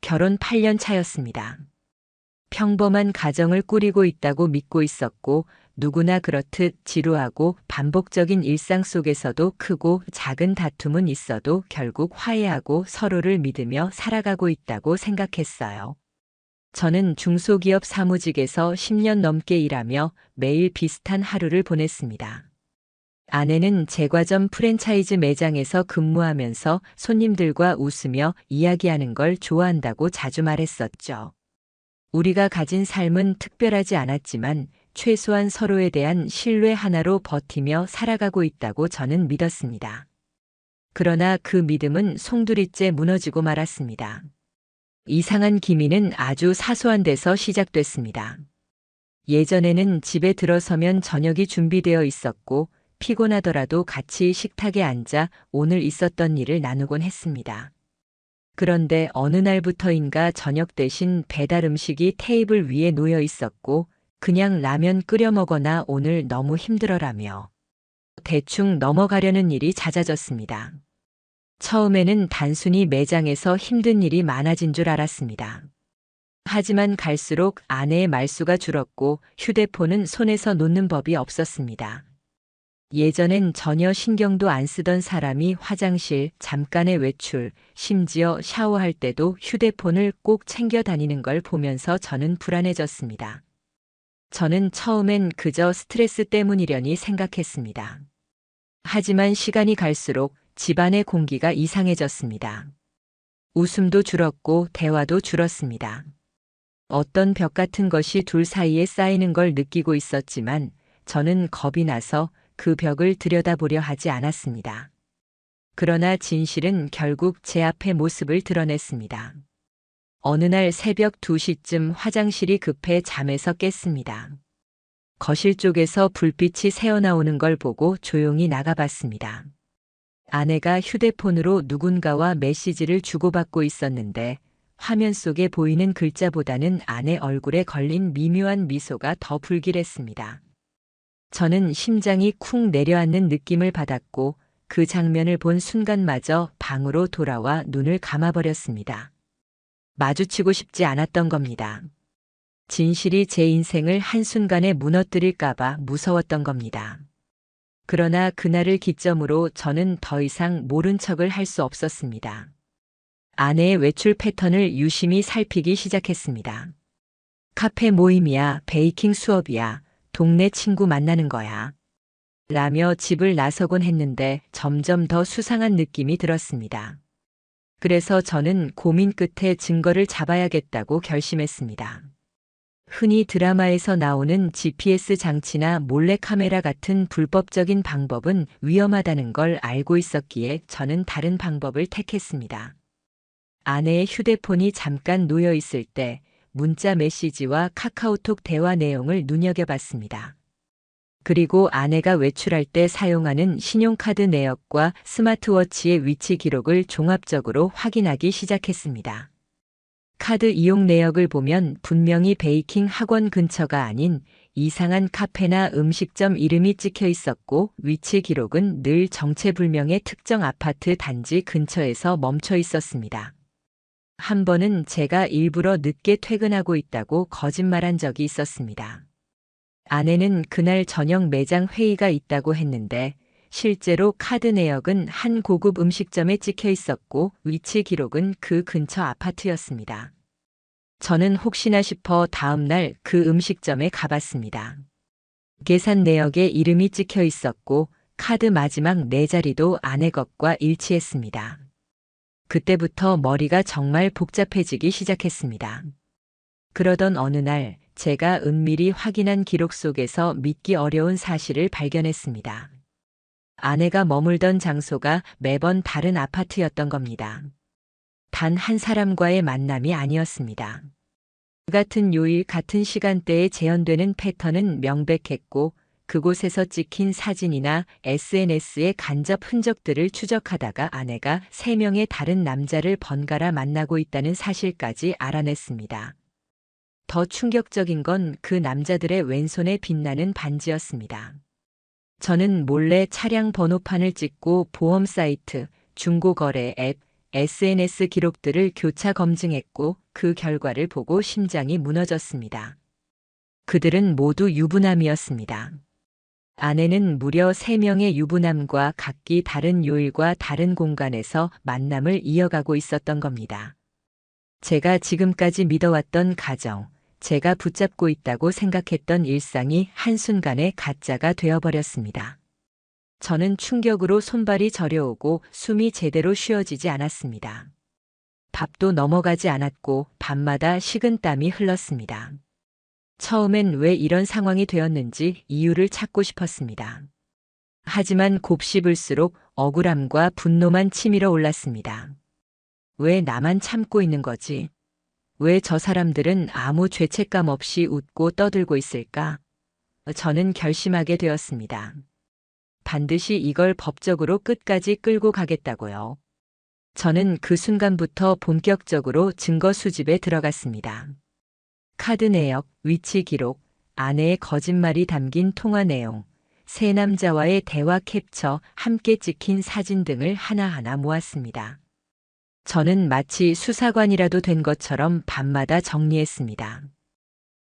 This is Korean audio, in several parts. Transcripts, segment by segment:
결혼 8년 차였습니다. 평범한 가정을 꾸리고 있다고 믿고 있었고 누구나 그렇듯 지루하고 반복적인 일상 속에서도 크고 작은 다툼은 있어도 결국 화해하고 서로를 믿으며 살아가고 있다고 생각했어요. 저는 중소기업 사무직에서 10년 넘게 일하며 매일 비슷한 하루를 보냈습니다. 아내는 제과점 프랜차이즈 매장에서 근무하면서 손님들과 웃으며 이야기하는 걸 좋아한다고 자주 말했었죠. 우리가 가진 삶은 특별하지 않았지만 최소한 서로에 대한 신뢰 하나로 버티며 살아가고 있다고 저는 믿었습니다. 그러나 그 믿음은 송두리째 무너지고 말았습니다. 이상한 기미는 아주 사소한 데서 시작됐습니다. 예전에는 집에 들어서면 저녁이 준비되어 있었고 피곤하더라도 같이 식탁에 앉아 오늘 있었던 일을 나누곤 했습니다. 그런데 어느 날부터인가 저녁 대신 배달 음식이 테이블 위에 놓여 있었고 그냥 라면 끓여 먹거나 오늘 너무 힘들어라며 대충 넘어가려는 일이 잦아졌습니다. 처음에는 단순히 매장에서 힘든 일이 많아진 줄 알았습니다. 하지만 갈수록 아내의 말수가 줄었고 휴대폰은 손에서 놓는 법이 없었습니다. 예전엔 전혀 신경도 안 쓰던 사람이 화장실, 잠깐의 외출, 심지어 샤워할 때도 휴대폰을 꼭 챙겨 다니는 걸 보면서 저는 불안해졌습니다. 저는 처음엔 그저 스트레스 때문이려니 생각했습니다. 하지만 시간이 갈수록 집안의 공기가 이상해졌습니다. 웃음도 줄었고 대화도 줄었습니다. 어떤 벽 같은 것이 둘 사이에 쌓이는 걸 느끼고 있었지만 저는 겁이 나서 그 벽을 들여다보려 하지 않았습니다. 그러나 진실은 결국 제 앞에 모습을 드러냈습니다. 어느 날 새벽 2시쯤 화장실이 급해 잠에서 깼습니다. 거실 쪽에서 불빛이 새어나오는 걸 보고 조용히 나가봤습니다. 아내가 휴대폰으로 누군가와 메시지를 주고받고 있었는데 화면 속에 보이는 글자보다는 아내 얼굴에 걸린 미묘한 미소가 더 불길했습니다. 저는 심장이 쿵 내려앉는 느낌을 받았고 그 장면을 본 순간마저 방으로 돌아와 눈을 감아버렸습니다. 마주치고 싶지 않았던 겁니다. 진실이 제 인생을 한순간에 무너뜨릴까봐 무서웠던 겁니다. 그러나 그날을 기점으로 저는 더 이상 모른 척을 할 수 없었습니다. 아내의 외출 패턴을 유심히 살피기 시작했습니다. 카페 모임이야, 베이킹 수업이야, 동네 친구 만나는 거야. 라며 집을 나서곤 했는데 점점 더 수상한 느낌이 들었습니다. 그래서 저는 고민 끝에 증거를 잡아야겠다고 결심했습니다. 흔히 드라마에서 나오는 GPS 장치나 몰래카메라 같은 불법적인 방법은 위험하다는 걸 알고 있었기에 저는 다른 방법을 택했습니다. 아내의 휴대폰이 잠깐 놓여 있을 때 문자 메시지와 카카오톡 대화 내용을 눈여겨봤습니다. 그리고 아내가 외출할 때 사용하는 신용카드 내역과 스마트워치의 위치 기록을 종합적으로 확인하기 시작했습니다. 카드 이용 내역을 보면 분명히 베이킹 학원 근처가 아닌 이상한 카페나 음식점 이름이 찍혀 있었고 위치 기록은 늘 정체불명의 특정 아파트 단지 근처에서 멈춰 있었습니다. 한 번은 제가 일부러 늦게 퇴근하고 있다고 거짓말한 적이 있었습니다. 아내는 그날 저녁 매장 회의가 있다고 했는데 실제로 카드 내역은 한 고급 음식점에 찍혀 있었고 위치 기록은 그 근처 아파트였습니다. 저는 혹시나 싶어 다음 날 그 음식점에 가봤습니다. 계산 내역에 이름이 찍혀 있었고 카드 마지막 4자리도 아내 것과 일치했습니다. 그때부터 머리가 정말 복잡해지기 시작했습니다. 그러던 어느 날 제가 은밀히 확인한 기록 속에서 믿기 어려운 사실을 발견했습니다. 아내가 머물던 장소가 매번 다른 아파트였던 겁니다. 단 한 사람과의 만남이 아니었습니다. 같은 요일 같은 시간대에 재현되는 패턴은 명백했고 그곳에서 찍힌 사진이나 SNS의 간접 흔적들을 추적하다가 아내가 3명의 다른 남자를 번갈아 만나고 있다는 사실까지 알아냈습니다. 더 충격적인 건 그 남자들의 왼손에 빛나는 반지였습니다. 저는 몰래 차량 번호판을 찍고 보험 사이트, 중고거래 앱, SNS 기록들을 교차 검증했고 그 결과를 보고 심장이 무너졌습니다. 그들은 모두 유부남이었습니다. 아내는 무려 3명의 유부남과 각기 다른 요일과 다른 공간에서 만남을 이어가고 있었던 겁니다. 제가 지금까지 믿어왔던 가정, 제가 붙잡고 있다고 생각했던 일상이 한순간에 가짜가 되어버렸습니다. 저는 충격으로 손발이 저려오고 숨이 제대로 쉬어지지 않았습니다. 밥도 넘어가지 않았고 밤마다 식은땀이 흘렀습니다. 처음엔 왜 이런 상황이 되었는지 이유를 찾고 싶었습니다. 하지만 곱씹을수록 억울함과 분노만 치밀어 올랐습니다. 왜 나만 참고 있는 거지? 왜 저 사람들은 아무 죄책감 없이 웃고 떠들고 있을까? 저는 결심하게 되었습니다. 반드시 이걸 법적으로 끝까지 끌고 가겠다고요. 저는 그 순간부터 본격적으로 증거 수집에 들어갔습니다. 카드 내역, 위치 기록, 아내의 거짓말이 담긴 통화 내용, 세 남자와의 대화 캡처, 함께 찍힌 사진 등을 하나하나 모았습니다. 저는 마치 수사관이라도 된 것처럼 밤마다 정리했습니다.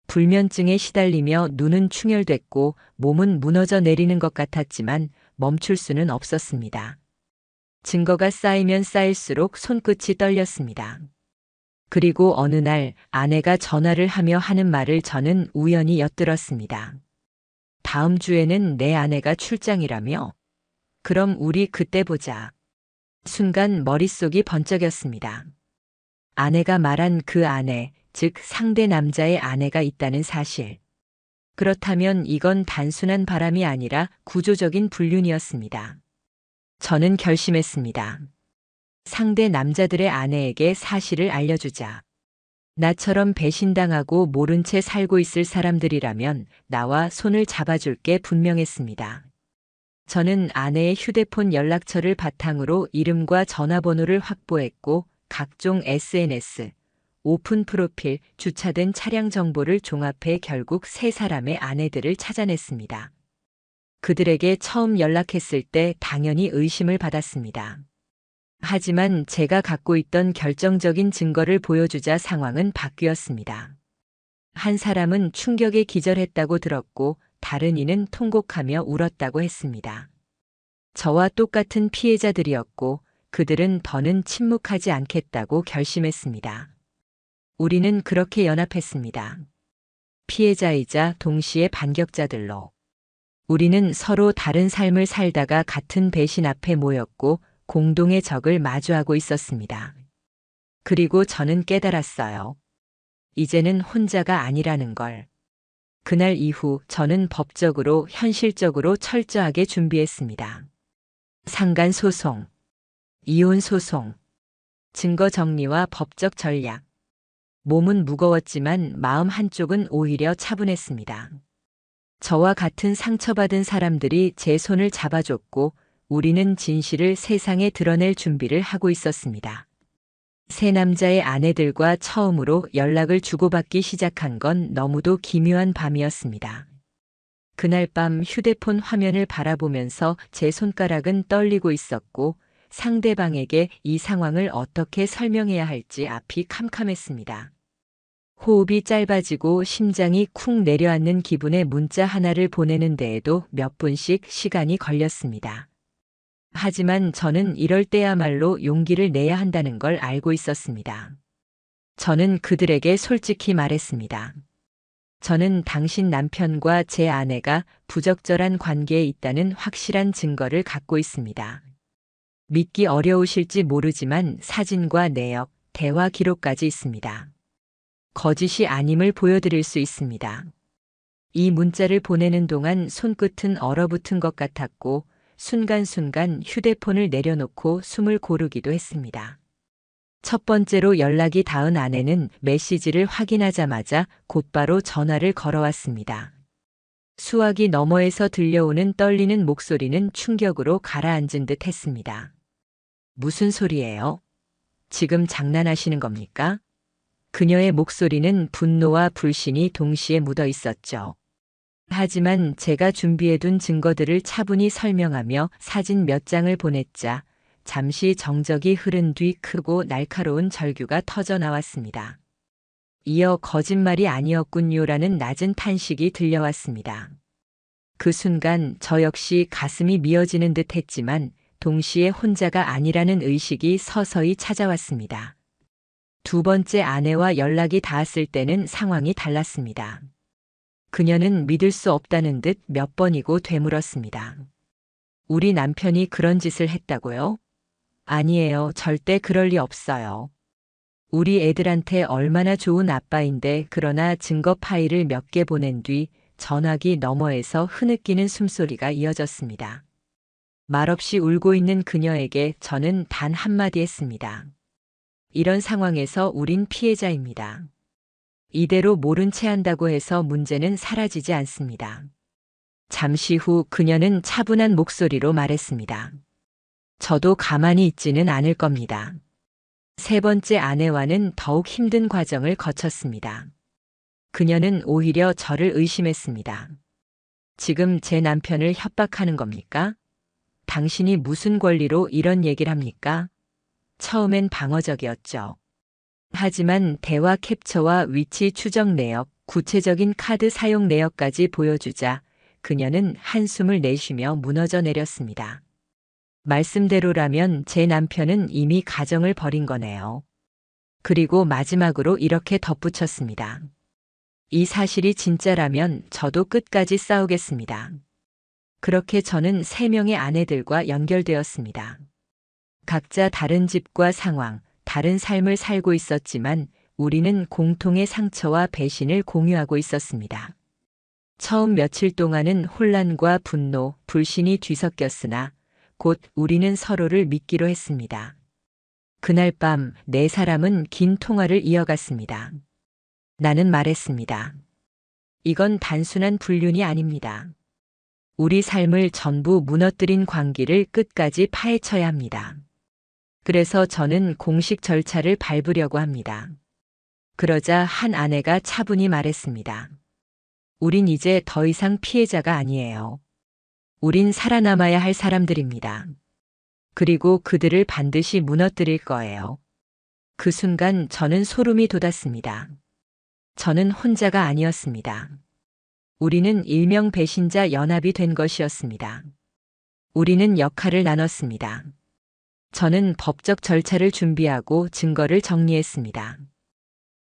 불면증에 시달리며 눈은 충혈됐고 몸은 무너져 내리는 것 같았지만 멈출 수는 없었습니다. 증거가 쌓이면 쌓일수록 손끝이 떨렸습니다. 그리고 어느 날 아내가 전화를 하며 하는 말을 저는 우연히 엿들었습니다. 다음 주에는 내 아내가 출장이라며? 그럼 우리 그때 보자. 순간 머릿속이 번쩍였습니다. 아내가 말한 그 아내, 즉 상대 남자의 아내가 있다는 사실. 그렇다면 이건 단순한 바람이 아니라 구조적인 불륜이었습니다. 저는 결심했습니다. 상대 남자들의 아내에게 사실을 알려주자. 나처럼 배신당하고 모른 채 살고 있을 사람들이라면 나와 손을 잡아줄 게 분명했습니다. 저는 아내의 휴대폰 연락처를 바탕으로 이름과 전화번호를 확보했고 각종 SNS, 오픈 프로필, 주차된 차량 정보를 종합해 결국 세 사람의 아내들을 찾아냈습니다. 그들에게 처음 연락했을 때 당연히 의심을 받았습니다. 하지만 제가 갖고 있던 결정적인 증거를 보여주자 상황은 바뀌었습니다. 한 사람은 충격에 기절했다고 들었고 다른 이는 통곡하며 울었다고 했습니다. 저와 똑같은 피해자들이었고 그들은 더는 침묵하지 않겠다고 결심했습니다. 우리는 그렇게 연합했습니다. 피해자이자 동시에 반격자들로. 우리는 서로 다른 삶을 살다가 같은 배신 앞에 모였고 공동의 적을 마주하고 있었습니다. 그리고 저는 깨달았어요. 이제는 혼자가 아니라는 걸. 그날 이후 저는 법적으로 현실적으로 철저하게 준비했습니다. 상간 소송, 이혼 소송, 증거 정리와 법적 전략. 몸은 무거웠지만 마음 한쪽은 오히려 차분했습니다. 저와 같은 상처받은 사람들이 제 손을 잡아줬고 우리는 진실을 세상에 드러낼 준비를 하고 있었습니다. 세 남자의 아내들과 처음으로 연락을 주고받기 시작한 건 너무도 기묘한 밤이었습니다. 그날 밤 휴대폰 화면을 바라보면서 제 손가락은 떨리고 있었고 상대방에게 이 상황을 어떻게 설명해야 할지 앞이 캄캄했습니다. 호흡이 짧아지고 심장이 쿵 내려앉는 기분의 문자 하나를 보내는 데에도 몇 분씩 시간이 걸렸습니다. 하지만 저는 이럴 때야말로 용기를 내야 한다는 걸 알고 있었습니다. 저는 그들에게 솔직히 말했습니다. 저는 당신 남편과 제 아내가 부적절한 관계에 있다는 확실한 증거를 갖고 있습니다. 믿기 어려우실지 모르지만 사진과 내역, 대화 기록까지 있습니다. 거짓이 아님을 보여드릴 수 있습니다. 이 문자를 보내는 동안 손끝은 얼어붙은 것 같았고 순간순간 휴대폰을 내려놓고 숨을 고르기도 했습니다. 첫 번째로 연락이 닿은 아내는 메시지를 확인하자마자 곧바로 전화를 걸어왔습니다. 수화기 너머에서 들려오는 떨리는 목소리는 충격으로 가라앉은 듯 했습니다. 무슨 소리예요? 지금 장난하시는 겁니까? 그녀의 목소리는 분노와 불신이 동시에 묻어 있었죠. 하지만 제가 준비해둔 증거들을 차분히 설명하며 사진 몇 장을 보냈자 잠시 정적이 흐른 뒤 크고 날카로운 절규가 터져 나왔습니다. 이어 거짓말이 아니었군요라는 낮은 탄식이 들려왔습니다. 그 순간 저 역시 가슴이 미어지는 듯 했지만 동시에 혼자가 아니라는 의식이 서서히 찾아왔습니다. 두 번째 아내와 연락이 닿았을 때는 상황이 달랐습니다. 그녀는 믿을 수 없다는 듯 몇 번이고 되물었습니다. 우리 남편이 그런 짓을 했다고요? 아니에요. 절대 그럴 리 없어요. 우리 애들한테 얼마나 좋은 아빠인데. 그러나 증거 파일을 몇 개 보낸 뒤 전화기 너머에서 흐느끼는 숨소리가 이어졌습니다. 말없이 울고 있는 그녀에게 저는 단 한마디 했습니다. 이런 상황에서 우린 피해자입니다. 이대로 모른 채 한다고 해서 문제는 사라지지 않습니다. 잠시 후 그녀는 차분한 목소리로 말했습니다. 저도 가만히 있지는 않을 겁니다. 세 번째 아내와는 더욱 힘든 과정을 거쳤습니다. 그녀는 오히려 저를 의심했습니다. 지금 제 남편을 협박하는 겁니까? 당신이 무슨 권리로 이런 얘기를 합니까? 처음엔 방어적이었죠. 하지만 대화 캡처와 위치 추적 내역, 구체적인 카드 사용 내역까지 보여주자 그녀는 한숨을 내쉬며 무너져 내렸습니다. 말씀대로라면 제 남편은 이미 가정을 버린 거네요. 그리고 마지막으로 이렇게 덧붙였습니다. 이 사실이 진짜라면 저도 끝까지 싸우겠습니다. 그렇게 저는 3명의 아내들과 연결되었습니다. 각자 다른 집과 상황, 다른 삶을 살고 있었지만 우리는 공통의 상처와 배신을 공유하고 있었습니다. 처음 며칠 동안은 혼란과 분노, 불신이 뒤섞였으나 곧 우리는 서로를 믿기로 했습니다. 그날 밤 4사람은 긴 통화를 이어갔습니다. 나는 말했습니다. 이건 단순한 불륜이 아닙니다. 우리 삶을 전부 무너뜨린 관계를 끝까지 파헤쳐야 합니다. 그래서 저는 공식 절차를 밟으려고 합니다. 그러자 한 아내가 차분히 말했습니다. 우린 이제 더 이상 피해자가 아니에요. 우린 살아남아야 할 사람들입니다. 그리고 그들을 반드시 무너뜨릴 거예요. 그 순간 저는 소름이 돋았습니다. 저는 혼자가 아니었습니다. 우리는 일명 배신자 연합이 된 것이었습니다. 우리는 역할을 나눴습니다. 저는 법적 절차를 준비하고 증거를 정리했습니다.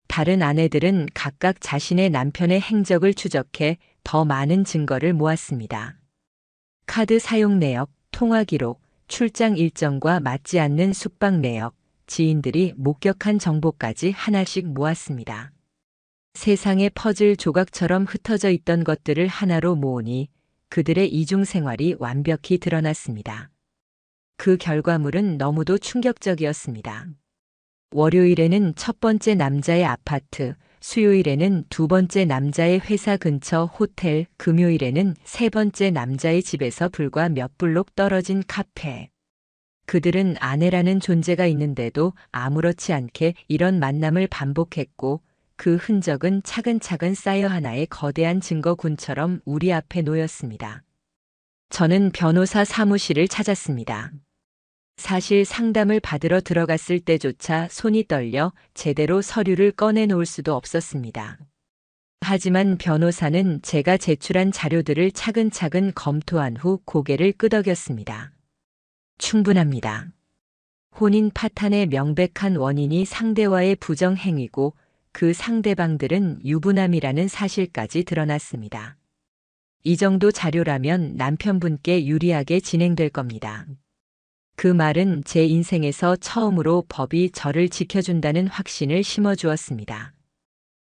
다른 아내들은 각각 자신의 남편의 행적을 추적해 더 많은 증거를 모았습니다. 카드 사용 내역, 통화 기록, 출장 일정과 맞지 않는 숙박 내역, 지인들이 목격한 정보까지 하나씩 모았습니다. 세상의 퍼즐 조각처럼 흩어져 있던 것들을 하나로 모으니 그들의 이중 생활이 완벽히 드러났습니다. 그 결과물은 너무도 충격적이었습니다. 월요일에는 첫 번째 남자의 아파트, 수요일에는 두 번째 남자의 회사 근처 호텔, 금요일에는 세 번째 남자의 집에서 불과 몇 블록 떨어진 카페. 그들은 아내라는 존재가 있는데도 아무렇지 않게 이런 만남을 반복했고 그 흔적은 차근차근 쌓여 하나의 거대한 증거군처럼 우리 앞에 놓였습니다. 저는 변호사 사무실을 찾았습니다. 사실 상담을 받으러 들어갔을 때조차 손이 떨려 제대로 서류를 꺼내놓을 수도 없었습니다. 하지만 변호사는 제가 제출한 자료들을 차근차근 검토한 후 고개를 끄덕였습니다. 충분합니다. 혼인 파탄의 명백한 원인이 상대와의 부정행위고 그 상대방들은 유부남이라는 사실까지 드러났습니다. 이 정도 자료라면 남편분께 유리하게 진행될 겁니다. 그 말은 제 인생에서 처음으로 법이 저를 지켜준다는 확신을 심어주었습니다.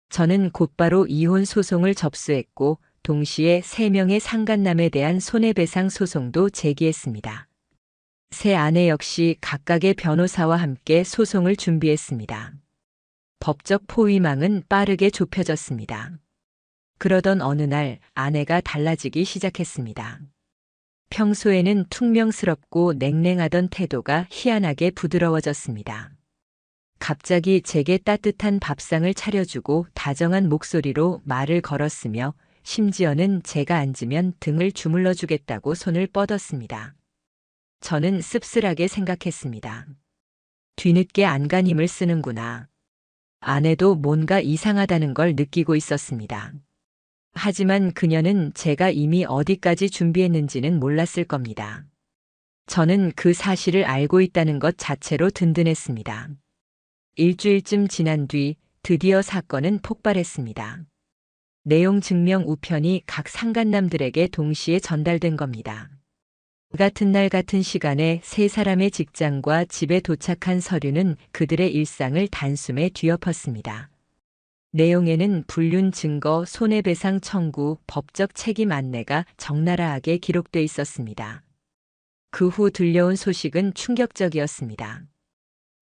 저는 곧바로 이혼 소송을 접수했고 동시에 3명의 상간남에 대한 손해배상 소송도 제기했습니다. 세 아내 역시 각각의 변호사와 함께 소송을 준비했습니다. 법적 포위망은 빠르게 좁혀졌습니다. 그러던 어느 날 아내가 달라지기 시작했습니다. 평소에는 퉁명스럽고 냉랭하던 태도가 희한하게 부드러워졌습니다. 갑자기 제게 따뜻한 밥상을 차려주고 다정한 목소리로 말을 걸었으며 심지어는 제가 앉으면 등을 주물러 주겠다고 손을 뻗었습니다. 저는 씁쓸하게 생각했습니다. 뒤늦게 안간힘을 쓰는구나. 아내도 뭔가 이상하다는 걸 느끼고 있었습니다. 하지만 그녀는 제가 이미 어디까지 준비했는지는 몰랐을 겁니다. 저는 그 사실을 알고 있다는 것 자체로 든든했습니다. 일주일쯤 지난 뒤 드디어 사건은 폭발했습니다. 내용 증명 우편이 각 상간남들에게 동시에 전달된 겁니다. 같은 날 같은 시간에 세 사람의 직장과 집에 도착한 서류는 그들의 일상을 단숨에 뒤엎었습니다. 내용에는 불륜 증거, 손해배상 청구, 법적 책임 안내가 적나라하게 기록돼 있었습니다. 그 후 들려온 소식은 충격적이었습니다.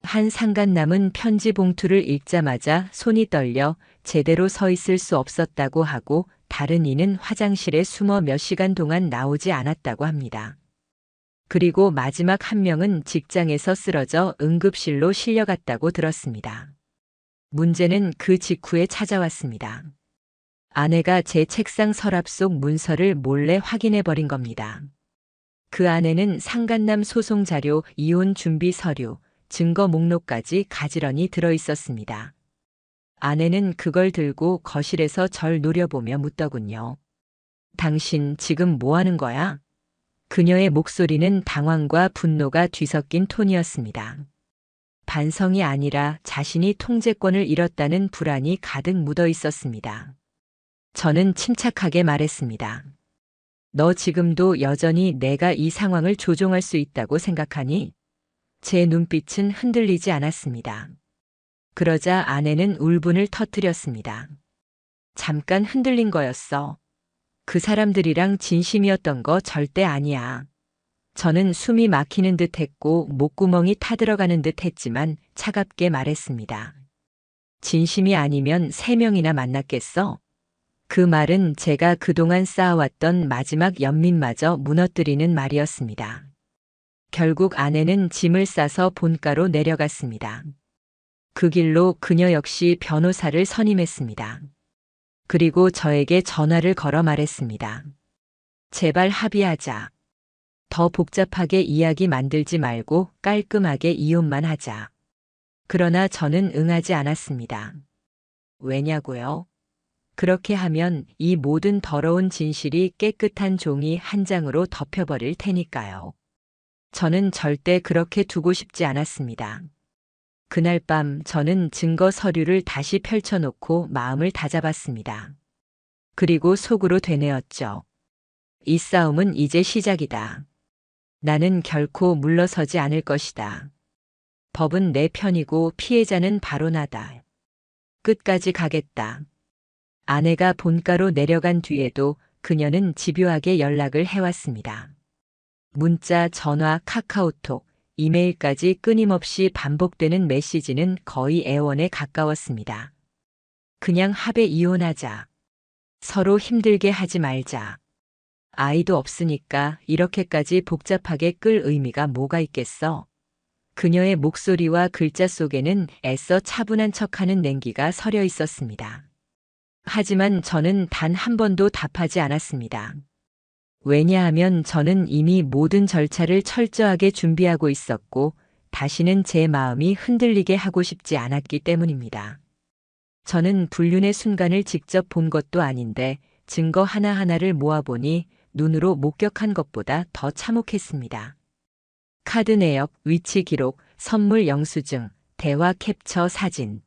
한 상간남은 편지 봉투를 읽자마자 손이 떨려 제대로 서 있을 수 없었다고 하고, 다른 이는 화장실에 숨어 몇 시간 동안 나오지 않았다고 합니다. 그리고 마지막 한 명은 직장에서 쓰러져 응급실로 실려갔다고 들었습니다. 문제는 그 직후에 찾아왔습니다. 아내가 제 책상 서랍 속 문서를 몰래 확인해 버린 겁니다. 그 안에는 상간남 소송 자료, 이혼 준비 서류, 증거 목록까지 가지런히 들어 있었습니다. 아내는 그걸 들고 거실에서 절 노려보며 묻더군요. 당신 지금 뭐 하는 거야? 그녀의 목소리는 당황과 분노가 뒤섞인 톤이었습니다. 반성이 아니라 자신이 통제권을 잃었다는 불안이 가득 묻어 있었습니다. 저는 침착하게 말했습니다. 너 지금도 여전히 내가 이 상황을 조종할 수 있다고 생각하니? 제 눈빛은 흔들리지 않았습니다. 그러자 아내는 울분을 터뜨렸습니다. 잠깐 흔들린 거였어. 그 사람들이랑 진심이었던 거 절대 아니야. 저는 숨이 막히는 듯 했고 목구멍이 타들어가는 듯 했지만 차갑게 말했습니다. 진심이 아니면 3명이나 만났겠어? 그 말은 제가 그동안 쌓아왔던 마지막 연민마저 무너뜨리는 말이었습니다. 결국 아내는 짐을 싸서 본가로 내려갔습니다. 그 길로 그녀 역시 변호사를 선임했습니다. 그리고 저에게 전화를 걸어 말했습니다. 제발 합의하자. 더 복잡하게 이야기 만들지 말고 깔끔하게 이혼만 하자. 그러나 저는 응하지 않았습니다. 왜냐고요? 그렇게 하면 이 모든 더러운 진실이 깨끗한 종이 한 장으로 덮여버릴 테니까요. 저는 절대 그렇게 두고 싶지 않았습니다. 그날 밤 저는 증거 서류를 다시 펼쳐놓고 마음을 다잡았습니다. 그리고 속으로 되뇌었죠. 이 싸움은 이제 시작이다. 나는 결코 물러서지 않을 것이다. 법은 내 편이고 피해자는 바로 나다. 끝까지 가겠다. 아내가 본가로 내려간 뒤에도 그녀는 집요하게 연락을 해왔습니다. 문자, 전화, 카카오톡, 이메일까지 끊임없이 반복되는 메시지는 거의 애원에 가까웠습니다. 그냥 합의 이혼하자. 서로 힘들게 하지 말자. 아이도 없으니까 이렇게까지 복잡하게 끌 의미가 뭐가 있겠어? 그녀의 목소리와 글자 속에는 애써 차분한 척하는 냉기가 서려 있었습니다. 하지만 저는 단 한 번도 답하지 않았습니다. 왜냐하면 저는 이미 모든 절차를 철저하게 준비하고 있었고 다시는 제 마음이 흔들리게 하고 싶지 않았기 때문입니다. 저는 불륜의 순간을 직접 본 것도 아닌데 증거 하나하나를 모아보니 눈으로 목격한 것보다 더 참혹했습니다. 카드 내역, 위치 기록, 선물 영수증, 대화 캡처 사진.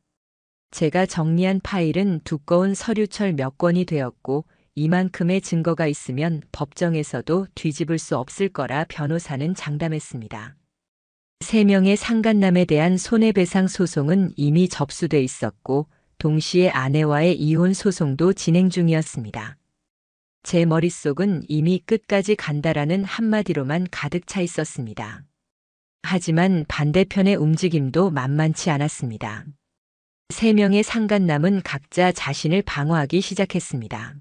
제가 정리한 파일은 두꺼운 서류철 몇 권이 되었고 이만큼의 증거가 있으면 법정에서도 뒤집을 수 없을 거라 변호사는 장담했습니다. 3명의 상간남에 대한 손해배상 소송은 이미 접수돼 있었고 동시에 아내와의 이혼 소송도 진행 중이었습니다. 제 머릿속은 이미 끝까지 간다라는 한마디로만 가득 차 있었습니다. 하지만 반대편의 움직임도 만만치 않았습니다. 3명의 상간남은 각자 자신을 방어하기 시작했습니다.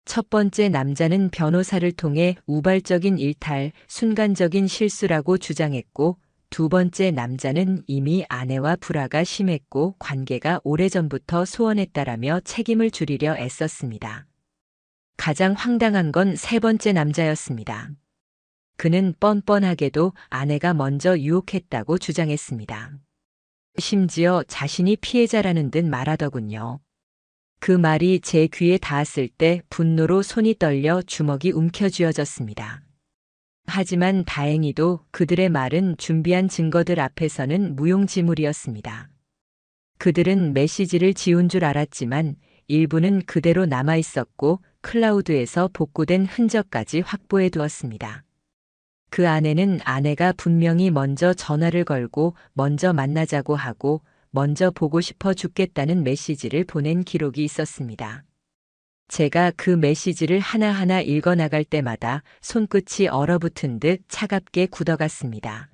첫 번째 남자는 변호사를 통해 우발적인 일탈, 순간적인 실수라고 주장했고, 두 번째 남자는 이미 아내와 불화가 심했고 관계가 오래전부터 소원했다라며 책임을 줄이려 애썼습니다. 가장 황당한 건 세 번째 남자였습니다. 그는 뻔뻔하게도 아내가 먼저 유혹했다고 주장했습니다. 심지어 자신이 피해자라는 듯 말하더군요. 그 말이 제 귀에 닿았을 때 분노로 손이 떨려 주먹이 움켜쥐어졌습니다. 하지만 다행히도 그들의 말은 준비한 증거들 앞에서는 무용지물이었습니다. 그들은 메시지를 지운 줄 알았지만 일부는 그대로 남아 있었고 클라우드에서 복구된 흔적까지 확보해 두었습니다. 그 안에는 아내가 분명히 먼저 전화를 걸고 먼저 만나자고 하고 먼저 보고 싶어 죽겠다는 메시지를 보낸 기록이 있었습니다. 제가 그 메시지를 하나하나 읽어나갈 때마다 손끝이 얼어붙은 듯 차갑게 굳어갔습니다.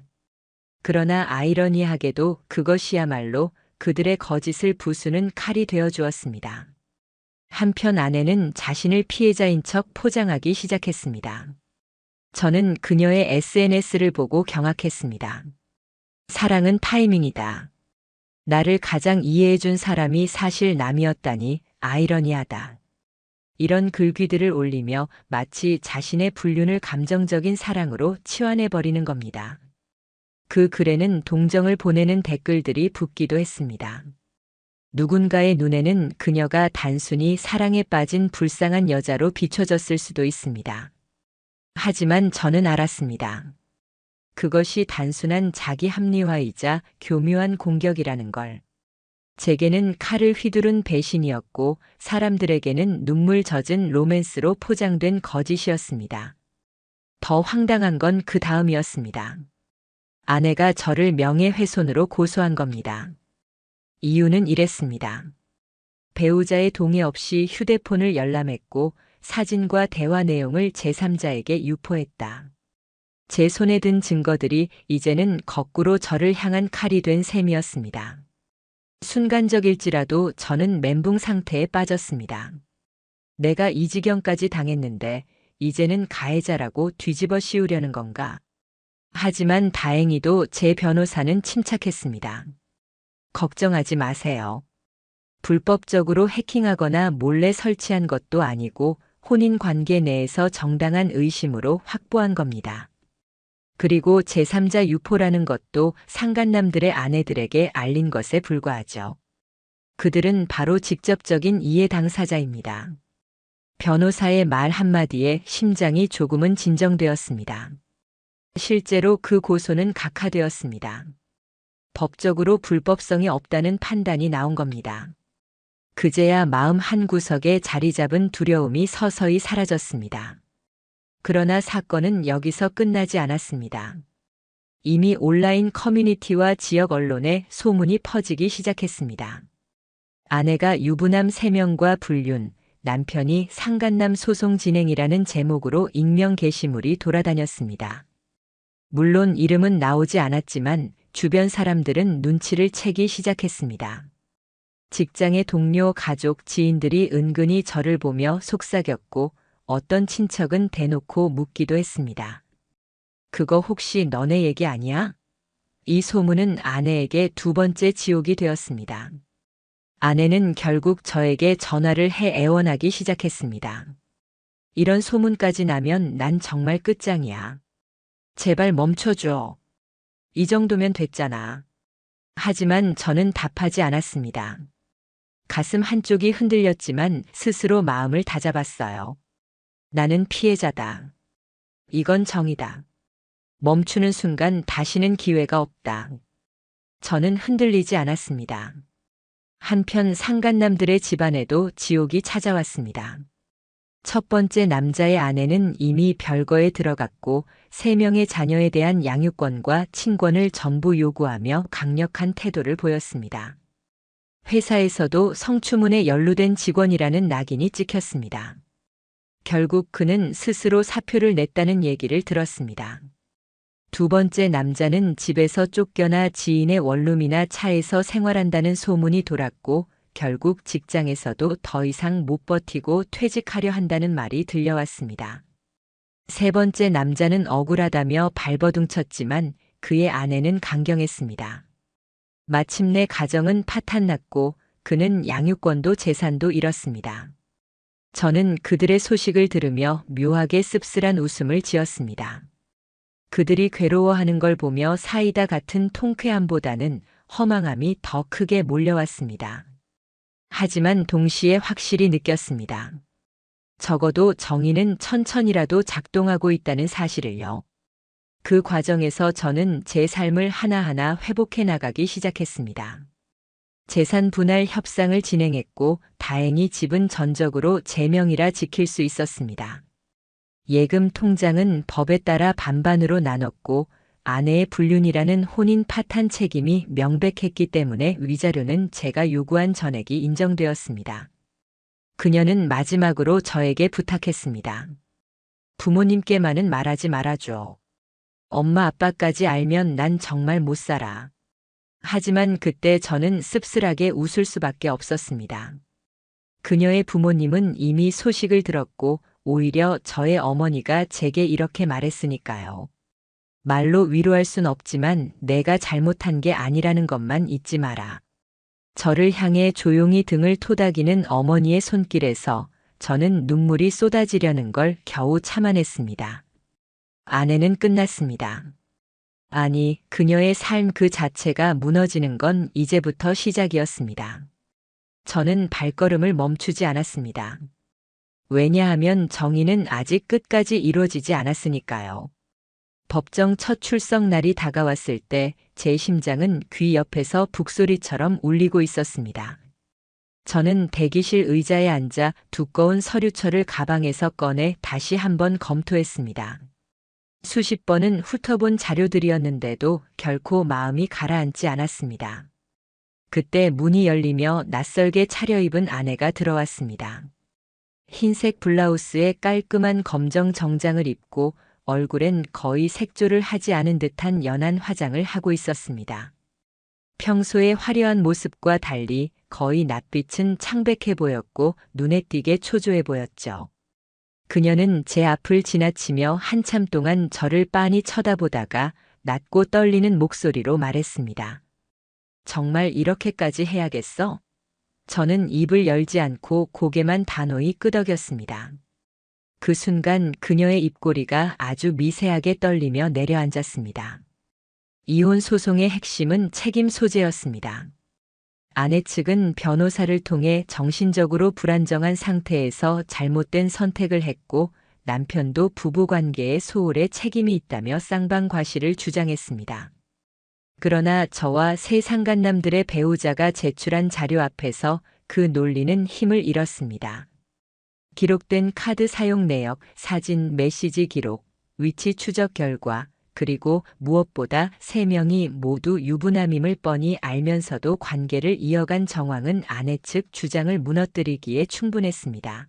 그러나 아이러니하게도 그것이야말로 그들의 거짓을 부수는 칼이 되어 주었습니다. 한편 아내는 자신을 피해자인 척 포장하기 시작했습니다. 저는 그녀의 SNS를 보고 경악했습니다. 사랑은 타이밍이다. 나를 가장 이해해준 사람이 사실 남이었다니 아이러니하다. 이런 글귀들을 올리며 마치 자신의 불륜을 감정적인 사랑으로 치환해버리는 겁니다. 그 글에는 동정을 보내는 댓글들이 붙기도 했습니다. 누군가의 눈에는 그녀가 단순히 사랑에 빠진 불쌍한 여자로 비춰졌을 수도 있습니다. 하지만 저는 알았습니다. 그것이 단순한 자기 합리화이자 교묘한 공격이라는 걸. 제게는 칼을 휘두른 배신이었고 사람들에게는 눈물 젖은 로맨스로 포장된 거짓이었습니다. 더 황당한 건 그 다음이었습니다. 아내가 저를 명예훼손으로 고소한 겁니다. 이유는 이랬습니다. 배우자의 동의 없이 휴대폰을 열람했고 사진과 대화 내용을 제3자에게 유포했다. 제 손에 든 증거들이 이제는 거꾸로 저를 향한 칼이 된 셈이었습니다. 순간적일지라도 저는 멘붕 상태에 빠졌습니다. 내가 이 지경까지 당했는데 이제는 가해자라고 뒤집어 씌우려는 건가? 하지만 다행히도 제 변호사는 침착했습니다. 걱정하지 마세요. 불법적으로 해킹하거나 몰래 설치한 것도 아니고 혼인 관계 내에서 정당한 의심으로 확보한 겁니다. 그리고 제3자 유포라는 것도 상간남들의 아내들에게 알린 것에 불과하죠. 그들은 바로 직접적인 이해 당사자입니다. 변호사의 말 한마디에 심장이 조금은 진정되었습니다. 실제로 그 고소는 각하되었습니다. 법적으로 불법성이 없다는 판단이 나온 겁니다. 그제야 마음 한구석에 자리 잡은 두려움이 서서히 사라졌습니다. 그러나 사건은 여기서 끝나지 않았습니다. 이미 온라인 커뮤니티와 지역 언론에 소문이 퍼지기 시작했습니다. 아내가 유부남 3명과 불륜, 남편이 상간남 소송 진행이라는 제목으로 익명 게시물이 돌아다녔습니다. 물론 이름은 나오지 않았지만 주변 사람들은 눈치를 채기 시작했습니다. 직장의 동료, 가족, 지인들이 은근히 저를 보며 속삭였고 어떤 친척은 대놓고 묻기도 했습니다. 그거 혹시 너네 얘기 아니야? 이 소문은 아내에게 2번째 지옥이 되었습니다. 아내는 결국 저에게 전화를 해 애원하기 시작했습니다. 이런 소문까지 나면 난 정말 끝장이야. 제발 멈춰줘. 이 정도면 됐잖아. 하지만 저는 답하지 않았습니다. 가슴 한쪽이 흔들렸지만 스스로 마음을 다잡았어요. 나는 피해자다. 이건 정의다. 멈추는 순간 다시는 기회가 없다. 저는 흔들리지 않았습니다. 한편 상간남들의 집안에도 지옥이 찾아왔습니다. 첫 번째 남자의 아내는 이미 별거에 들어갔고 3명의 자녀에 대한 양육권과 친권을 전부 요구하며 강력한 태도를 보였습니다. 회사에서도 성추문에 연루된 직원이라는 낙인이 찍혔습니다. 결국 그는 스스로 사표를 냈다는 얘기를 들었습니다. 2번째 남자는 집에서 쫓겨나 지인의 원룸이나 차에서 생활한다는 소문이 돌았고 결국 직장에서도 더 이상 못 버티고 퇴직하려 한다는 말이 들려왔습니다. 3번째 남자는 억울하다며 발버둥쳤지만 그의 아내는 강경했습니다. 마침내 가정은 파탄났고 그는 양육권도 재산도 잃었습니다. 저는 그들의 소식을 들으며 묘하게 씁쓸한 웃음을 지었습니다. 그들이 괴로워하는 걸 보며 사이다 같은 통쾌함보다는 허망함이 더 크게 몰려왔습니다. 하지만 동시에 확실히 느꼈습니다. 적어도 정의는 천천히라도 작동하고 있다는 사실을요. 그 과정에서 저는 제 삶을 하나하나 회복해 나가기 시작했습니다. 재산 분할 협상을 진행했고 다행히 집은 전적으로 제 명의라 지킬 수 있었습니다. 예금 통장은 법에 따라 반반으로 나눴고 아내의 불륜이라는 혼인 파탄 책임이 명백했기 때문에 위자료는 제가 요구한 전액이 인정되었습니다. 그녀는 마지막으로 저에게 부탁했습니다. 부모님께만은 말하지 말아줘. 엄마 아빠까지 알면 난 정말 못 살아. 하지만 그때 저는 씁쓸하게 웃을 수밖에 없었습니다. 그녀의 부모님은 이미 소식을 들었고 오히려 저의 어머니가 제게 이렇게 말했으니까요. 말로 위로할 순 없지만 내가 잘못한 게 아니라는 것만 잊지 마라. 저를 향해 조용히 등을 토닥이는 어머니의 손길에서 저는 눈물이 쏟아지려는 걸 겨우 참아냈습니다. 아내는 끝났습니다. 아니, 그녀의 삶 그 자체가 무너지는 건 이제부터 시작이었습니다. 저는 발걸음을 멈추지 않았습니다. 왜냐하면 정의는 아직 끝까지 이루어지지 않았으니까요. 법정 첫 출석 날이 다가왔을 때 제 심장은 귀 옆에서 북소리처럼 울리고 있었습니다. 저는 대기실 의자에 앉아 두꺼운 서류철을 가방에서 꺼내 다시 한번 검토했습니다. 수십 번은 훑어본 자료들이었는데도 결코 마음이 가라앉지 않았습니다. 그때 문이 열리며 낯설게 차려입은 아내가 들어왔습니다. 흰색 블라우스에 깔끔한 검정 정장을 입고 얼굴엔 거의 색조를 하지 않은 듯한 연한 화장을 하고 있었습니다. 평소의 화려한 모습과 달리 거의 낯빛은 창백해 보였고 눈에 띄게 초조해 보였죠. 그녀는 제 앞을 지나치며 한참 동안 저를 빤히 쳐다보다가 낮고 떨리는 목소리로 말했습니다. 정말 이렇게까지 해야겠어? 저는 입을 열지 않고 고개만 단호히 끄덕였습니다. 그 순간 그녀의 입꼬리가 아주 미세하게 떨리며 내려앉았습니다. 이혼 소송의 핵심은 책임 소재였습니다. 아내 측은 변호사를 통해 정신적으로 불안정한 상태에서 잘못된 선택을 했고 남편도 부부관계의 소홀에 책임이 있다며 쌍방과실을 주장했습니다. 그러나 저와 세 상간남들의 배우자가 제출한 자료 앞에서 그 논리는 힘을 잃었습니다. 기록된 카드 사용 내역, 사진, 메시지 기록, 위치 추적 결과, 그리고 무엇보다 세 명이 모두 유부남임을 뻔히 알면서도 관계를 이어간 정황은 아내 측 주장을 무너뜨리기에 충분했습니다.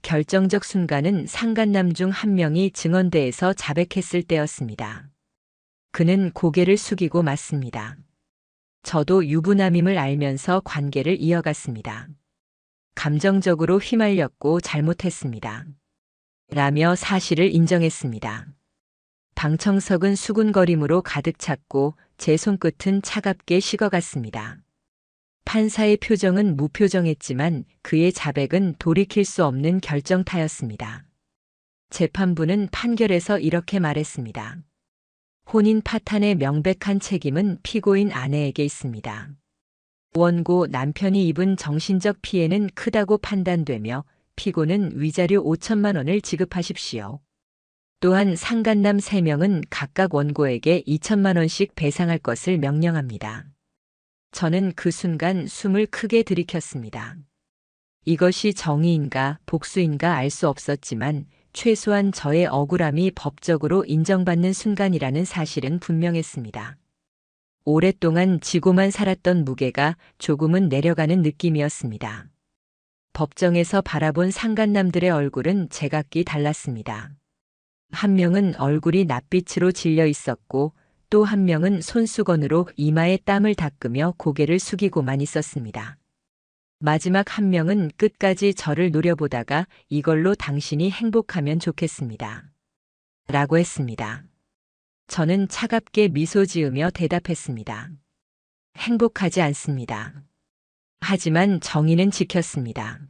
결정적 순간은 상간남 중 한 명이 증언대에서 자백했을 때였습니다. 그는 고개를 숙이고 맞습니다. 저도 유부남임을 알면서 관계를 이어갔습니다. 감정적으로 휘말렸고 잘못했습니다. 라며 사실을 인정했습니다. 방청석은 수군거림으로 가득 찼고 제 손끝은 차갑게 식어갔습니다. 판사의 표정은 무표정했지만 그의 자백은 돌이킬 수 없는 결정타였습니다. 재판부는 판결에서 이렇게 말했습니다. 혼인 파탄의 명백한 책임은 피고인 아내에게 있습니다. 원고 남편이 입은 정신적 피해는 크다고 판단되며 피고는 위자료 5천만 원을 지급하십시오. 또한 상간남 3명은 각각 원고에게 2천만 원씩 배상할 것을 명령합니다. 저는 그 순간 숨을 크게 들이켰습니다. 이것이 정의인가 복수인가 알 수 없었지만 최소한 저의 억울함이 법적으로 인정받는 순간이라는 사실은 분명했습니다. 오랫동안 지고만 살았던 무게가 조금은 내려가는 느낌이었습니다. 법정에서 바라본 상간남들의 얼굴은 제각기 달랐습니다. 한 명은 얼굴이 낯빛으로 질려 있었고 또 한 명은 손수건으로 이마에 땀을 닦으며 고개를 숙이고만 있었습니다. 마지막 한 명은 끝까지 저를 노려보다가 이걸로 당신이 행복하면 좋겠습니다. 라고 했습니다. 저는 차갑게 미소 지으며 대답했습니다. 행복하지 않습니다. 하지만 정의는 지켰습니다.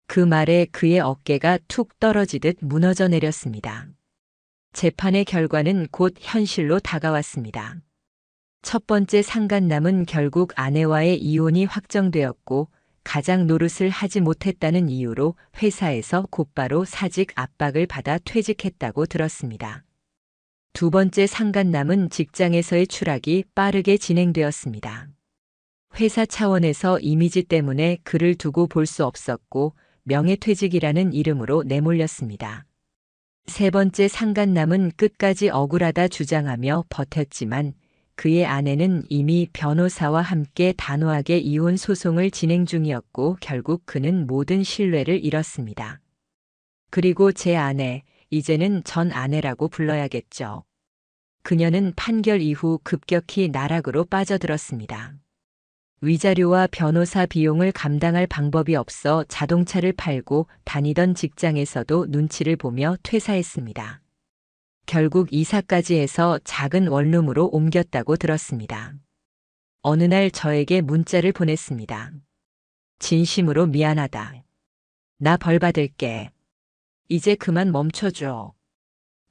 그 말에 그의 어깨가 툭 떨어지듯 무너져 내렸습니다. 재판의 결과는 곧 현실로 다가왔습니다. 첫 번째 상간남은 결국 아내와의 이혼이 확정되었고 가장 노릇을 하지 못했다는 이유로 회사에서 곧바로 사직 압박을 받아 퇴직했다고 들었습니다. 두 번째 상간남은 직장에서의 추락이 빠르게 진행되었습니다. 회사 차원에서 이미지 때문에 그를 두고 볼 수 없었고 명예퇴직이라는 이름으로 내몰렸습니다. 세 번째 상간남은 끝까지 억울하다 주장하며 버텼지만 그의 아내는 이미 변호사와 함께 단호하게 이혼 소송을 진행 중이었고 결국 그는 모든 신뢰를 잃었습니다. 그리고 제 아내, 이제는 전 아내라고 불러야겠죠. 그녀는 판결 이후 급격히 나락으로 빠져들었습니다. 위자료와 변호사 비용을 감당할 방법이 없어 자동차를 팔고 다니던 직장에서도 눈치를 보며 퇴사했습니다. 결국 이사까지 해서 작은 원룸으로 옮겼다고 들었습니다. 어느 날 저에게 문자를 보냈습니다. 진심으로 미안하다. 나 벌 받을게. 이제 그만 멈춰줘.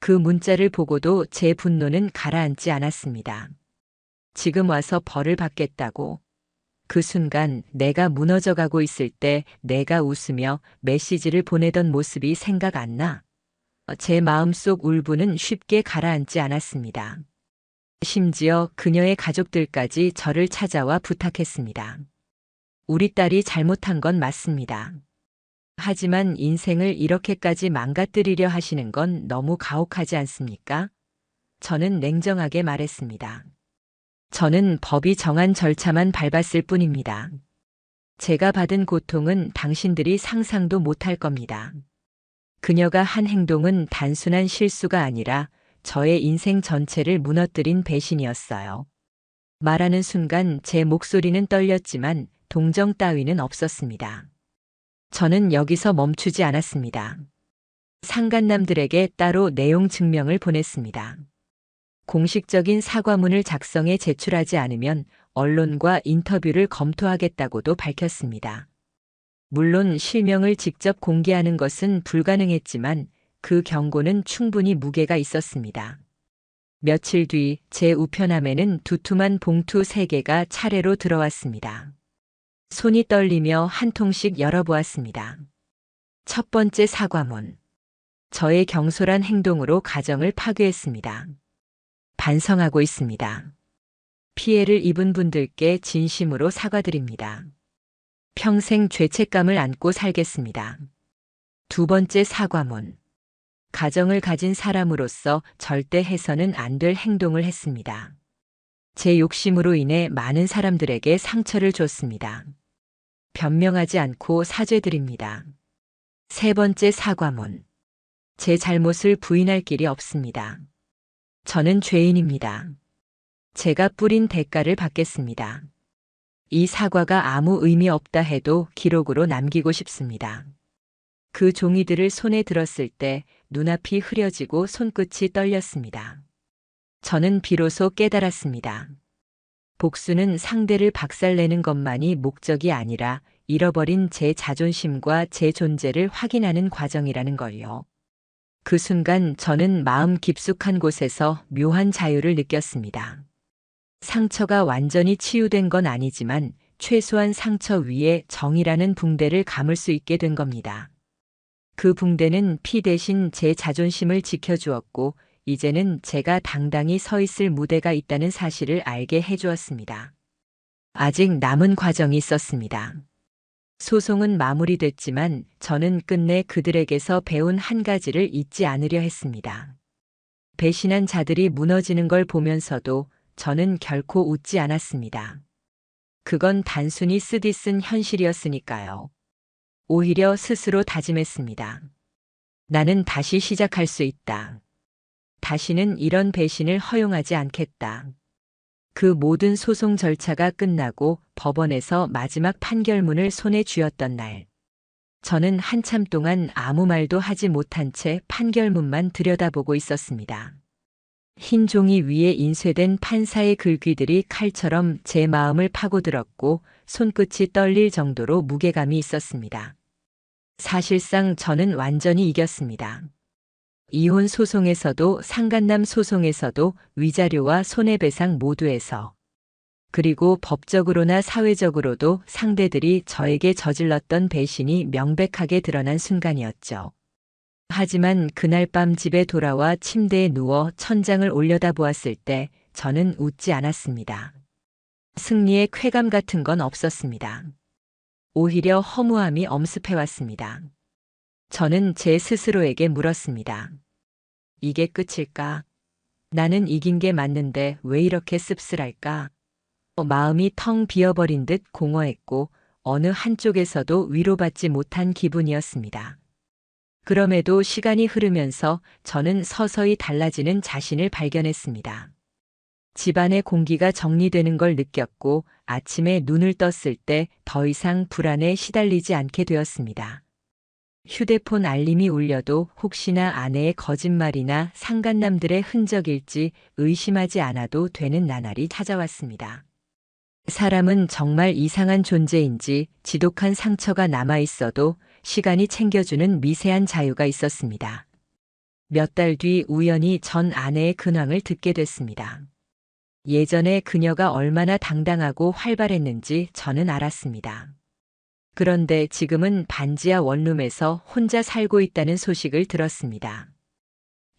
그 문자를 보고도 제 분노는 가라앉지 않았습니다. 지금 와서 벌을 받겠다고. 그 순간 내가 무너져가고 있을 때 내가 웃으며 메시지를 보내던 모습이 생각 안 나. 제 마음속 울분은 쉽게 가라앉지 않았습니다. 심지어 그녀의 가족들까지 저를 찾아와 부탁했습니다. 우리 딸이 잘못한 건 맞습니다. 하지만 인생을 이렇게까지 망가뜨리려 하시는 건 너무 가혹하지 않습니까? 저는 냉정하게 말했습니다. 저는 법이 정한 절차만 밟았을 뿐입니다. 제가 받은 고통은 당신들이 상상도 못할 겁니다. 그녀가 한 행동은 단순한 실수가 아니라 저의 인생 전체를 무너뜨린 배신이었어요. 말하는 순간 제 목소리는 떨렸지만 동정 따위는 없었습니다. 저는 여기서 멈추지 않았습니다. 상간남들에게 따로 내용 증명을 보냈습니다. 공식적인 사과문을 작성해 제출하지 않으면 언론과 인터뷰를 검토하겠다고도 밝혔습니다. 물론 실명을 직접 공개하는 것은 불가능했지만 그 경고는 충분히 무게가 있었습니다. 며칠 뒤 제 우편함에는 두툼한 봉투 3개가 차례로 들어왔습니다. 손이 떨리며 한 통씩 열어보았습니다. 첫 번째 사과문. 저의 경솔한 행동으로 가정을 파괴했습니다. 반성하고 있습니다. 피해를 입은 분들께 진심으로 사과드립니다. 평생 죄책감을 안고 살겠습니다. 두 번째 사과문. 가정을 가진 사람으로서 절대 해서는 안 될 행동을 했습니다. 제 욕심으로 인해 많은 사람들에게 상처를 줬습니다. 변명하지 않고 사죄드립니다. 세 번째 사과문. 제 잘못을 부인할 길이 없습니다. 저는 죄인입니다. 제가 뿌린 대가를 받겠습니다. 이 사과가 아무 의미 없다 해도 기록으로 남기고 싶습니다. 그 종이들을 손에 들었을 때 눈앞이 흐려지고 손끝이 떨렸습니다. 저는 비로소 깨달았습니다. 복수는 상대를 박살내는 것만이 목적이 아니라 잃어버린 제 자존심과 제 존재를 확인하는 과정이라는 걸요. 그 순간 저는 마음 깊숙한 곳에서 묘한 자유를 느꼈습니다. 상처가 완전히 치유된 건 아니지만 최소한 상처 위에 정이라는 붕대를 감을 수 있게 된 겁니다. 그 붕대는 피 대신 제 자존심을 지켜주었고 이제는 제가 당당히 서 있을 무대가 있다는 사실을 알게 해주었습니다. 아직 남은 과정이 있었습니다. 소송은 마무리됐지만 저는 끝내 그들에게서 배운 한 가지를 잊지 않으려 했습니다. 배신한 자들이 무너지는 걸 보면서도 저는 결코 웃지 않았습니다. 그건 단순히 쓰디쓴 현실이었으니까요. 오히려 스스로 다짐했습니다. 나는 다시 시작할 수 있다. 다시는 이런 배신을 허용하지 않겠다. 그 모든 소송 절차가 끝나고 법원에서 마지막 판결문을 손에 쥐었던 날, 저는 한참 동안 아무 말도 하지 못한 채 판결문만 들여다보고 있었습니다. 흰 종이 위에 인쇄된 판사의 글귀들이 칼처럼 제 마음을 파고들었고 손끝이 떨릴 정도로 무게감이 있었습니다. 사실상 저는 완전히 이겼습니다. 이혼 소송에서도 상간남 소송에서도 위자료와 손해배상 모두에서 그리고 법적으로나 사회적으로도 상대들이 저에게 저질렀던 배신이 명백하게 드러난 순간이었죠. 하지만 그날 밤 집에 돌아와 침대에 누워 천장을 올려다보았을 때 저는 웃지 않았습니다. 승리의 쾌감 같은 건 없었습니다. 오히려 허무함이 엄습해왔습니다. 저는 제 스스로에게 물었습니다. 이게 끝일까? 나는 이긴 게 맞는데 왜 이렇게 씁쓸할까? 마음이 텅 비어버린 듯 공허했고 어느 한쪽에서도 위로받지 못한 기분이었습니다. 그럼에도 시간이 흐르면서 저는 서서히 달라지는 자신을 발견했습니다. 집안의 공기가 정리되는 걸 느꼈고 아침에 눈을 떴을 때 더 이상 불안에 시달리지 않게 되었습니다. 휴대폰 알림이 울려도 혹시나 아내의 거짓말이나 상간남들의 흔적일지 의심하지 않아도 되는 나날이 찾아왔습니다. 사람은 정말 이상한 존재인지 지독한 상처가 남아있어도 시간이 챙겨주는 미세한 자유가 있었습니다. 몇 달 뒤 우연히 전 아내의 근황을 듣게 됐습니다. 예전에 그녀가 얼마나 당당하고 활발했는지 저는 알았습니다. 그런데 지금은 반지하 원룸에서 혼자 살고 있다는 소식을 들었습니다.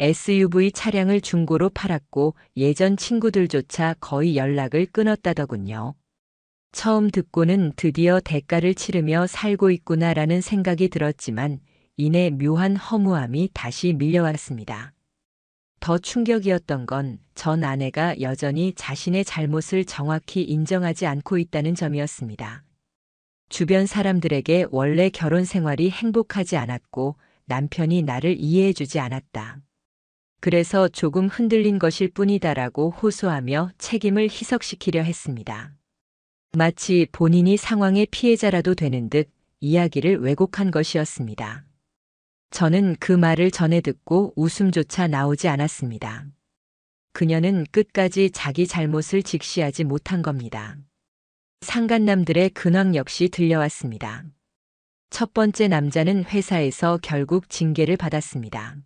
SUV 차량을 중고로 팔았고 예전 친구들조차 거의 연락을 끊었다더군요. 처음 듣고는 드디어 대가를 치르며 살고 있구나라는 생각이 들었지만 이내 묘한 허무함이 다시 밀려왔습니다. 더 충격이었던 건 전 아내가 여전히 자신의 잘못을 정확히 인정하지 않고 있다는 점이었습니다. 주변 사람들에게 원래 결혼 생활이 행복하지 않았고 남편이 나를 이해해주지 않았다. 그래서 조금 흔들린 것일 뿐이다라고 호소하며 책임을 희석시키려 했습니다. 마치 본인이 상황의 피해자라도 되는 듯 이야기를 왜곡한 것이었습니다. 저는 그 말을 전해 듣고 웃음조차 나오지 않았습니다. 그녀는 끝까지 자기 잘못을 직시하지 못한 겁니다. 상간남들의 근황 역시 들려왔습니다. 첫 번째 남자는 회사에서 결국 징계를 받았습니다.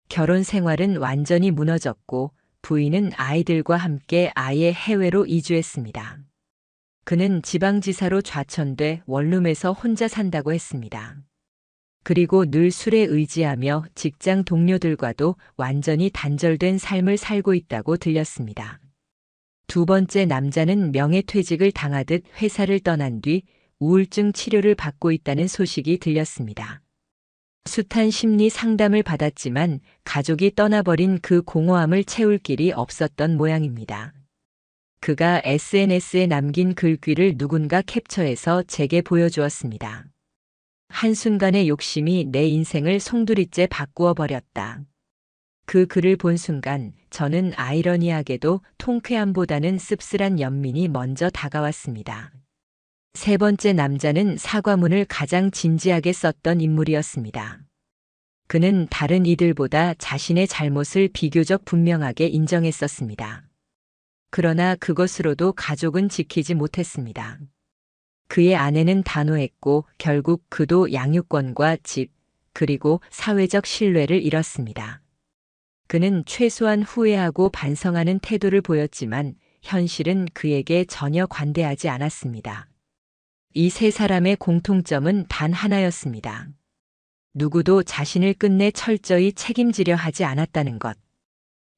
결혼 생활은 완전히 무너졌고 부인은 아이들과 함께 아예 해외로 이주했습니다. 그는 지방지사로 좌천돼 원룸에서 혼자 산다고 했습니다. 그리고 늘 술에 의지하며 직장 동료들과도 완전히 단절된 삶을 살고 있다고 들렸습니다. 두 번째 남자는 명예퇴직을 당하듯 회사를 떠난 뒤 우울증 치료를 받고 있다는 소식이 들렸습니다. 숱한 심리 상담을 받았지만 가족이 떠나버린 그 공허함을 채울 길이 없었던 모양입니다. 그가 SNS에 남긴 글귀를 누군가 캡처해서 제게 보여주었습니다. 한순간의 욕심이 내 인생을 송두리째 바꾸어 버렸다. 그 글을 본 순간 저는 아이러니하게도 통쾌함보다는 씁쓸한 연민이 먼저 다가왔습니다. 세 번째 남자는 사과문을 가장 진지하게 썼던 인물이었습니다. 그는 다른 이들보다 자신의 잘못을 비교적 분명하게 인정했었습니다. 그러나 그것으로도 가족은 지키지 못했습니다. 그의 아내는 단호했고 결국 그도 양육권과 집, 그리고 사회적 신뢰를 잃었습니다. 그는 최소한 후회하고 반성하는 태도를 보였지만 현실은 그에게 전혀 관대하지 않았습니다. 이 세 사람의 공통점은 단 하나였습니다. 누구도 자신을 끝내 철저히 책임지려 하지 않았다는 것.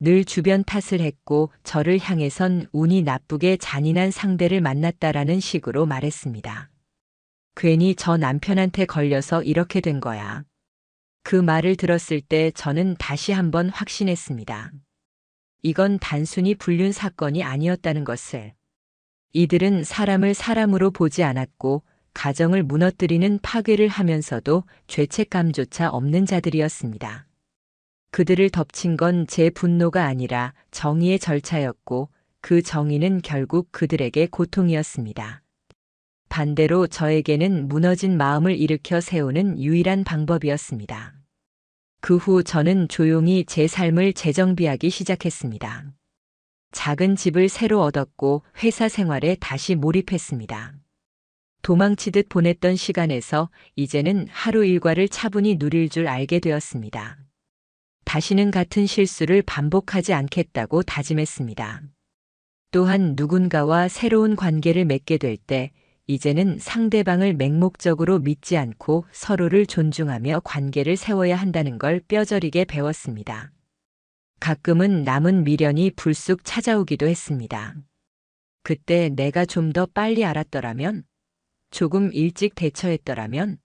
늘 주변 탓을 했고 저를 향해선 운이 나쁘게 잔인한 상대를 만났다라는 식으로 말했습니다. 괜히 저 남편한테 걸려서 이렇게 된 거야. 그 말을 들었을 때 저는 다시 한번 확신했습니다. 이건 단순히 불륜 사건이 아니었다는 것을. 이들은 사람을 사람으로 보지 않았고 가정을 무너뜨리는 파괴를 하면서도 죄책감조차 없는 자들이었습니다. 그들을 덮친 건 제 분노가 아니라 정의의 절차였고 그 정의는 결국 그들에게 고통이었습니다. 반대로 저에게는 무너진 마음을 일으켜 세우는 유일한 방법이었습니다. 그 후 저는 조용히 제 삶을 재정비하기 시작했습니다. 작은 집을 새로 얻었고 회사 생활에 다시 몰입했습니다. 도망치듯 보냈던 시간에서 이제는 하루 일과를 차분히 누릴 줄 알게 되었습니다. 다시는 같은 실수를 반복하지 않겠다고 다짐했습니다. 또한 누군가와 새로운 관계를 맺게 될 때 이제는 상대방을 맹목적으로 믿지 않고 서로를 존중하며 관계를 세워야 한다는 걸 뼈저리게 배웠습니다. 가끔은 남은 미련이 불쑥 찾아오기도 했습니다. 그때 내가 좀 더 빨리 알았더라면, 조금 일찍 대처했더라면,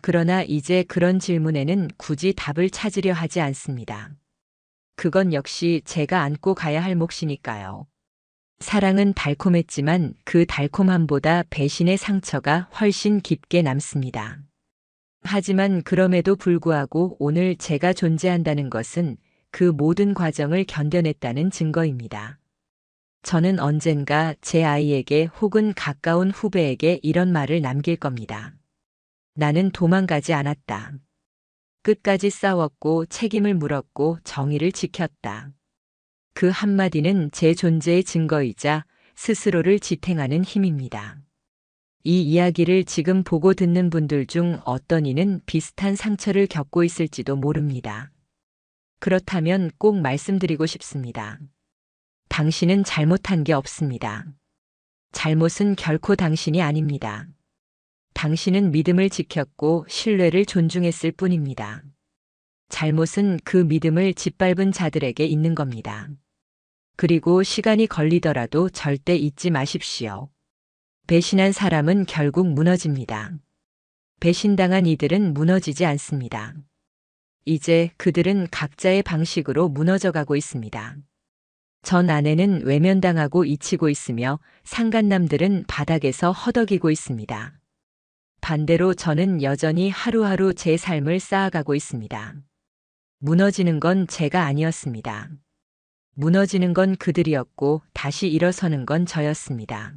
그러나 이제 그런 질문에는 굳이 답을 찾으려 하지 않습니다. 그건 역시 제가 안고 가야 할 몫이니까요. 사랑은 달콤했지만 그 달콤함보다 배신의 상처가 훨씬 깊게 남습니다. 하지만 그럼에도 불구하고 오늘 제가 존재한다는 것은 그 모든 과정을 견뎌냈다는 증거입니다. 저는 언젠가 제 아이에게 혹은 가까운 후배에게 이런 말을 남길 겁니다. 나는 도망가지 않았다. 끝까지 싸웠고 책임을 물었고 정의를 지켰다. 그 한마디는 제 존재의 증거이자 스스로를 지탱하는 힘입니다. 이 이야기를 지금 보고 듣는 분들 중 어떤 이는 비슷한 상처를 겪고 있을지도 모릅니다. 그렇다면 꼭 말씀드리고 싶습니다. 당신은 잘못한 게 없습니다. 잘못은 결코 당신이 아닙니다. 당신은 믿음을 지켰고 신뢰를 존중했을 뿐입니다. 잘못은 그 믿음을 짓밟은 자들에게 있는 겁니다. 그리고 시간이 걸리더라도 절대 잊지 마십시오. 배신한 사람은 결국 무너집니다. 배신당한 이들은 무너지지 않습니다. 이제 그들은 각자의 방식으로 무너져가고 있습니다. 전 아내는 외면당하고 잊히고 있으며 상간남들은 바닥에서 허덕이고 있습니다. 반대로 저는 여전히 하루하루 제 삶을 쌓아가고 있습니다. 무너지는 건 제가 아니었습니다. 무너지는 건 그들이었고 다시 일어서는 건 저였습니다.